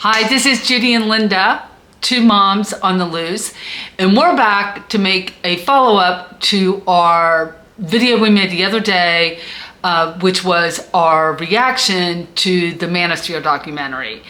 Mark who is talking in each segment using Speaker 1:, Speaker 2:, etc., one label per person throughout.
Speaker 1: Hi, this is Judy and Linda, two moms on the loose, and we're back to make a follow-up to our video we made the other day, which was our reaction to the Manosphere documentary.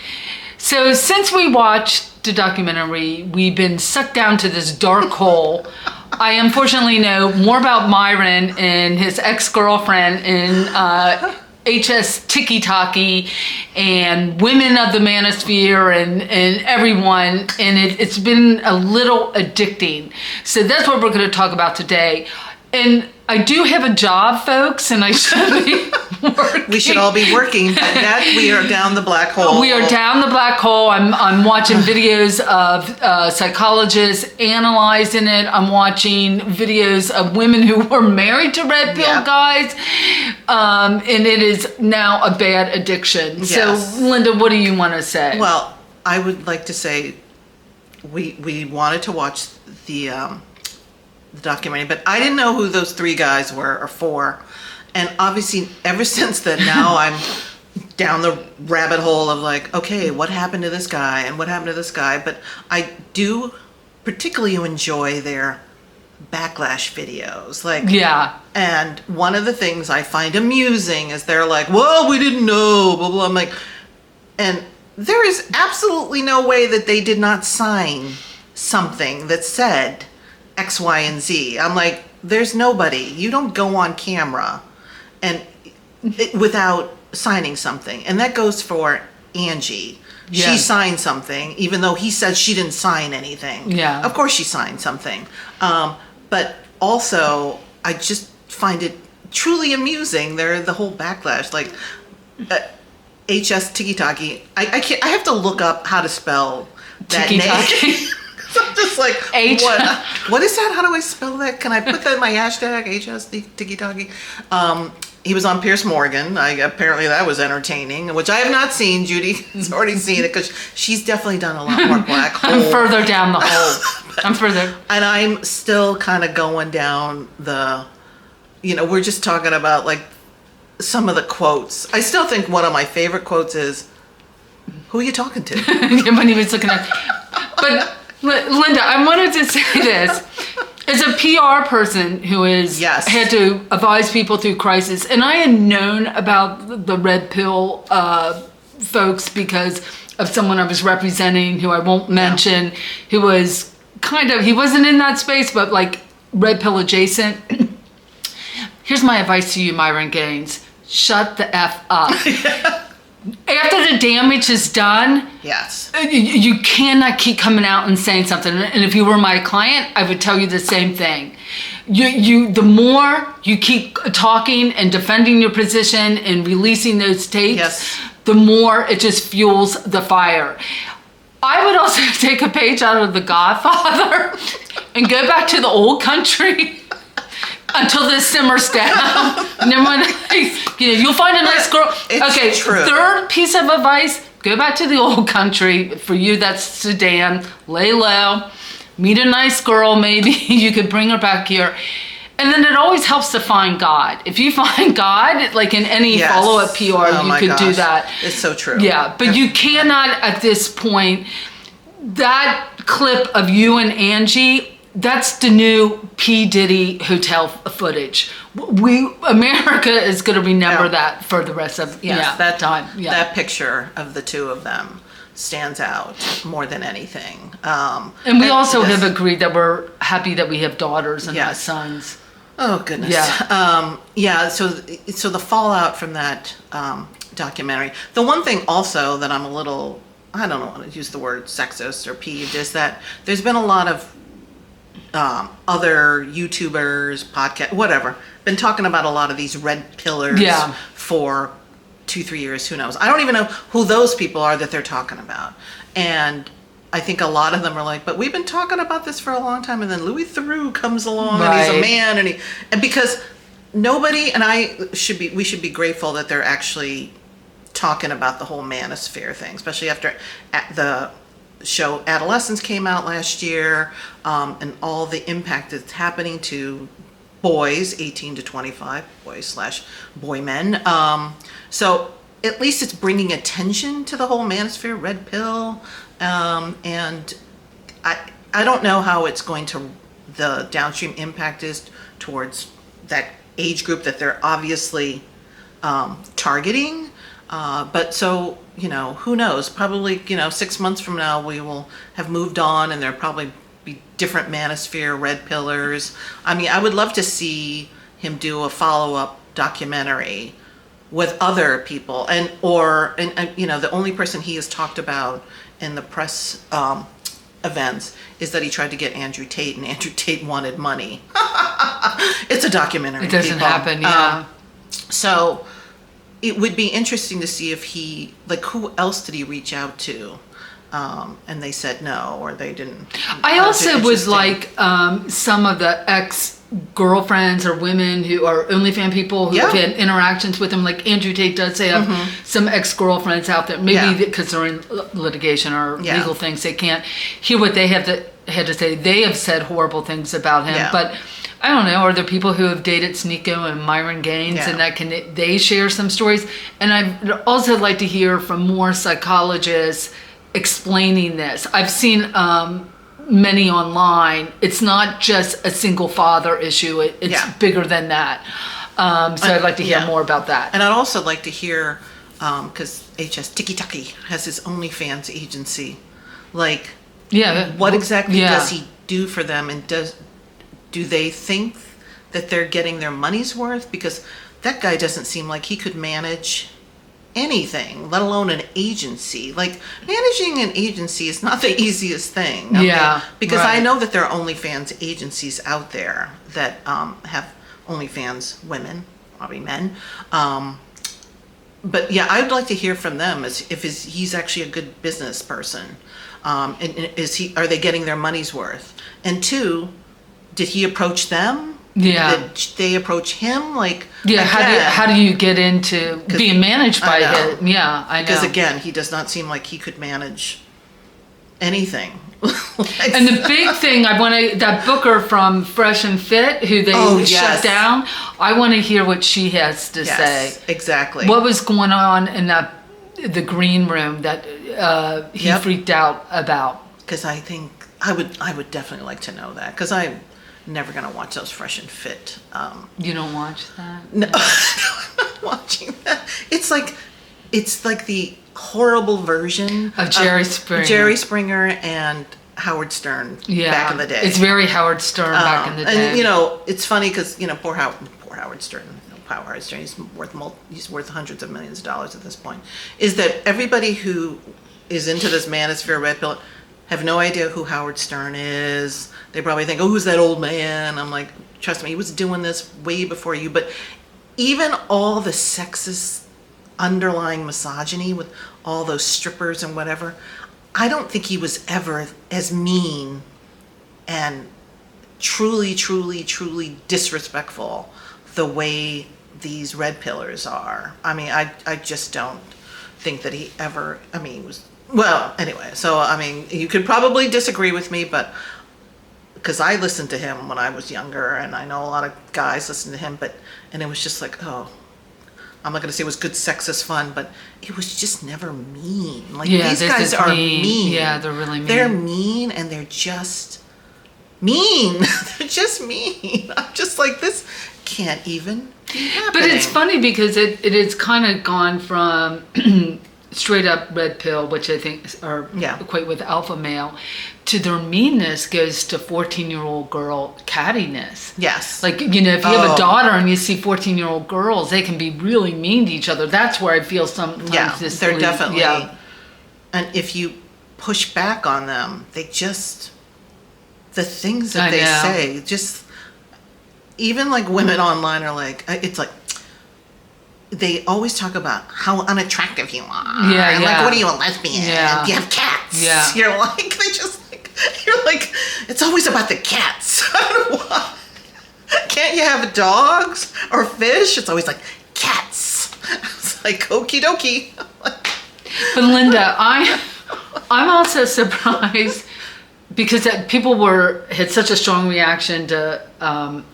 Speaker 1: So since we watched the documentary, we've been sucked down to this dark hole. I unfortunately know more about Myron and his ex-girlfriend in HS Tiki-Taki and women of the Manosphere and everyone, and it's been a little addicting. So that's what we're going to talk about today. And I do have a job, folks, and I should be working.
Speaker 2: We should all be working, but yet we are down the black hole.
Speaker 1: We are down the black hole. I'm watching videos of psychologists analyzing it. I'm watching videos of women who were married to red pill guys, and it is now a bad addiction.
Speaker 2: Yes.
Speaker 1: So, Linda, what do you want to say?
Speaker 2: Well, I would like to say we wanted to watch the documentary, but I didn't know who those three guys were, or four. And obviously, ever since then, now I'm down the rabbit hole of like, okay, what happened to this guy and what happened to this guy? But I do particularly enjoy their backlash videos. Like,
Speaker 1: yeah.
Speaker 2: And one of the things I find amusing is they're like, well, we didn't know, blah, blah. I'm like, and there is absolutely no way that they did not sign something that said X, Y, and Z. I'm like, there's nobody. You don't go on camera and without signing something. And that goes for Angie.
Speaker 1: Yes.
Speaker 2: She signed something, even though he said she didn't sign anything.
Speaker 1: Yeah.
Speaker 2: Of course she signed something. But also, I just find it truly amusing. The whole backlash, like HS Tiki-Taki. I have to look up how to spell that name. I'm just like, what is that? How do I spell that? Can I put that in my hashtag, HS Tiki-Taki? He was on Piers Morgan. Apparently that was entertaining, which I have not seen. Judy has already seen it because she's definitely done a lot more black hole.
Speaker 1: I'm further down the hole. I'm further.
Speaker 2: And I'm still kind of going down the, we're just talking about like some of the quotes. I still think one of my favorite quotes is, who are you talking to?
Speaker 1: When he was looking at, but Linda, I wanted to say this. As a PR person who has had to advise people through crisis, and I had known about the red pill folks because of someone I was representing who I won't mention, who was he wasn't in that space, but like red pill adjacent. Here's my advice to you, Myron Gaines. Shut the F up. After the damage is done, you cannot keep coming out and saying something. And if you were my client, I would tell you the same thing. The more you keep talking and defending your position and releasing those tapes, the more it just fuels the fire. I would also take a page out of The Godfather and go back to the old country until this simmers down. And then when you'll find a nice girl.
Speaker 2: It's true.
Speaker 1: Third piece of advice, go back to the old country. For you, that's Sudan. Lay low. Meet a nice girl, maybe. You could bring her back here. And then it always helps to find God. If you find God, like in any follow-up PR, you could do that.
Speaker 2: It's so true.
Speaker 1: Yeah, but you cannot at this point, that clip of you and Angie, that's the new P. Diddy hotel footage. America is going to remember that for the rest of that time. Yeah.
Speaker 2: That picture of the two of them stands out more than anything.
Speaker 1: And we also have agreed that we're happy that we have daughters and not sons.
Speaker 2: Oh, goodness.
Speaker 1: Yeah.
Speaker 2: So the fallout from that documentary. The one thing also that I'm a little, I don't want to use the word sexist or peeved, is that there's been a lot of other YouTubers, podcast, whatever, been talking about a lot of these red pillars for 2-3 years, who knows. I don't even know who those people are that they're talking about. And I think a lot of them are like, but we've been talking about this for a long time. And then Louis Theroux comes along and he's a man, and because nobody, and we should be grateful that they're actually talking about the whole Manosphere thing, especially after the show Adolescence came out last year, and all the impact that's happening to boys 18 to 25, boys/boy men. So at least it's bringing attention to the whole Manosphere red pill, and I don't know how it's going to, the downstream impact is towards that age group that they're obviously targeting. But so, who knows? Probably, 6 months from now, we will have moved on, and there'll probably be different Manosphere red pillars. I mean, I would love to see him do a follow-up documentary with other people, and the only person he has talked about in the press events is that he tried to get Andrew Tate, and Andrew Tate wanted money. It's a documentary.
Speaker 1: It doesn't happen, yeah.
Speaker 2: So it would be interesting to see if he, who else did he reach out to? And they said no, or they didn't.
Speaker 1: I also was like some of the ex-girlfriends or women who are OnlyFans people who have had interactions with him. Like Andrew Tate does say have some ex-girlfriends out there, maybe because they're in litigation or legal things, they can't hear what they had to say. They have said horrible things about him, but I don't know. Are there people who have dated Sneeko and Myron Gaines and that they share some stories? And I'd also like to hear from more psychologists explaining this. I've seen many online. It's not just a single father issue. It's bigger than that. So I'd like to hear more about that.
Speaker 2: And I'd also like to hear, because HS Tiki Taki has his OnlyFans agency. What exactly does he do for them, and do they think that they're getting their money's worth? Because that guy doesn't seem like he could manage anything, let alone an agency. Managing an agency is not the easiest thing. Because I know that there are OnlyFans agencies out there that have OnlyFans women, probably men. But I'd like to hear from them if he's actually a good business person. And are they getting their money's worth? And two, did he approach them? Did they approach him?
Speaker 1: How do you get into being managed by him? Yeah, I know.
Speaker 2: Because again, he does not seem like he could manage anything.
Speaker 1: And the big thing, that booker from Fresh and Fit, who they shut down, I want to hear what she has to say.
Speaker 2: Exactly.
Speaker 1: What was going on in the green room that he freaked out about?
Speaker 2: Because I think I would definitely like to know that, because I'm never going to watch those Fresh and Fit.
Speaker 1: You don't watch that?
Speaker 2: No, I'm not watching that. It's like the horrible version
Speaker 1: of Jerry Springer.
Speaker 2: Jerry Springer and Howard Stern back in the day.
Speaker 1: It's very Howard Stern back in the day.
Speaker 2: And it's funny because poor Howard Stern. Howard Stern, he's worth hundreds of millions of dollars at this point. Is that everybody who is into this Manosphere red pill have no idea who Howard Stern is. They probably think, who's that old man? I'm like, trust me, he was doing this way before you. But even all the sexist underlying misogyny with all those strippers and whatever, I don't think he was ever as mean and truly, truly, truly disrespectful the way these red pillars are. I mean, I just don't think that he ever, he was, well, anyway, so, you could probably disagree with me, but, because I listened to him when I was younger, and I know a lot of guys listen to him, and it was just like, I'm not going to say it was good sexist fun, but it was just never mean. These guys are mean.
Speaker 1: Yeah, they're really mean.
Speaker 2: They're mean, and they're just mean. They're just mean. I'm just like, this can't even be happening.
Speaker 1: But it's funny because it has kind of gone from straight up red pill, which I think equate with alpha male, to their meanness goes to 14-year-old girl cattiness.
Speaker 2: Yes.
Speaker 1: If you have a daughter and you see 14-year-old girls, they can be really mean to each other. That's where I feel sometimes
Speaker 2: they're definitely. And if you push back on them, the things that they say, just even women online are it's like, they always talk about how unattractive you are.
Speaker 1: Yeah.
Speaker 2: What are you, a lesbian?
Speaker 1: Yeah.
Speaker 2: Do you have cats?
Speaker 1: Yeah.
Speaker 2: You're like, it's always about the cats. I don't know why. Can't you have dogs or fish? It's always like, cats. It's like, okie dokie.
Speaker 1: But Linda, I'm also surprised because people had such a strong reaction to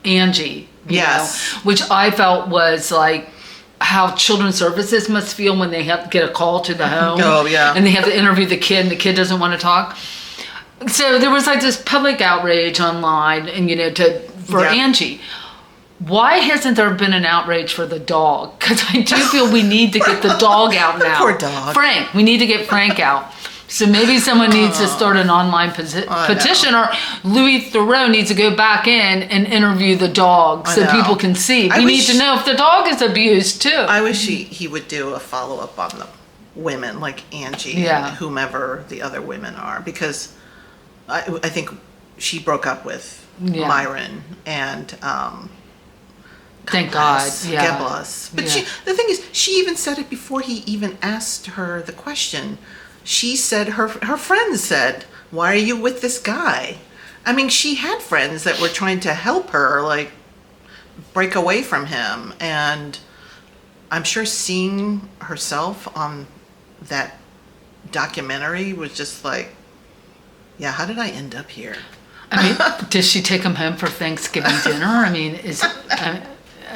Speaker 1: Angie, you know, which I felt was how children's services must feel when they have to get a call to the home.
Speaker 2: Oh, yeah.
Speaker 1: And they have to interview the kid, and the kid doesn't want to talk. So there was like this public outrage online, and for Angie. Why hasn't there been an outrage for the dog? Because I do feel we need to get the dog out now.
Speaker 2: Poor dog.
Speaker 1: Frank. We need to get Frank out. So maybe someone needs to start an online petition, or Louis Theroux needs to go back in and interview the dog so people can see. We need to know if the dog is abused too.
Speaker 2: I wish he would do a follow-up on the women like Angie and whomever the other women are, because I think she broke up with Myron and
Speaker 1: thank God.
Speaker 2: God bless. But the thing is, she even said it before he even asked her the question. She said, her friends said, why are you with this guy? I mean, she had friends that were trying to help her, like, break away from him. And I'm sure seeing herself on that documentary was just like, yeah, how did I end up here?
Speaker 1: I mean, did she take him home for Thanksgiving dinner? I mean,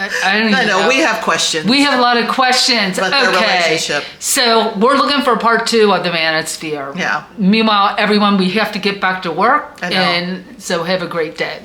Speaker 1: I don't even know.
Speaker 2: We have questions.
Speaker 1: We have a lot of questions.
Speaker 2: About their relationship.
Speaker 1: So we're looking for part 2 of the Manosphere.
Speaker 2: Yeah.
Speaker 1: Meanwhile, everyone, we have to get back to work.
Speaker 2: I know.
Speaker 1: And so have a great day.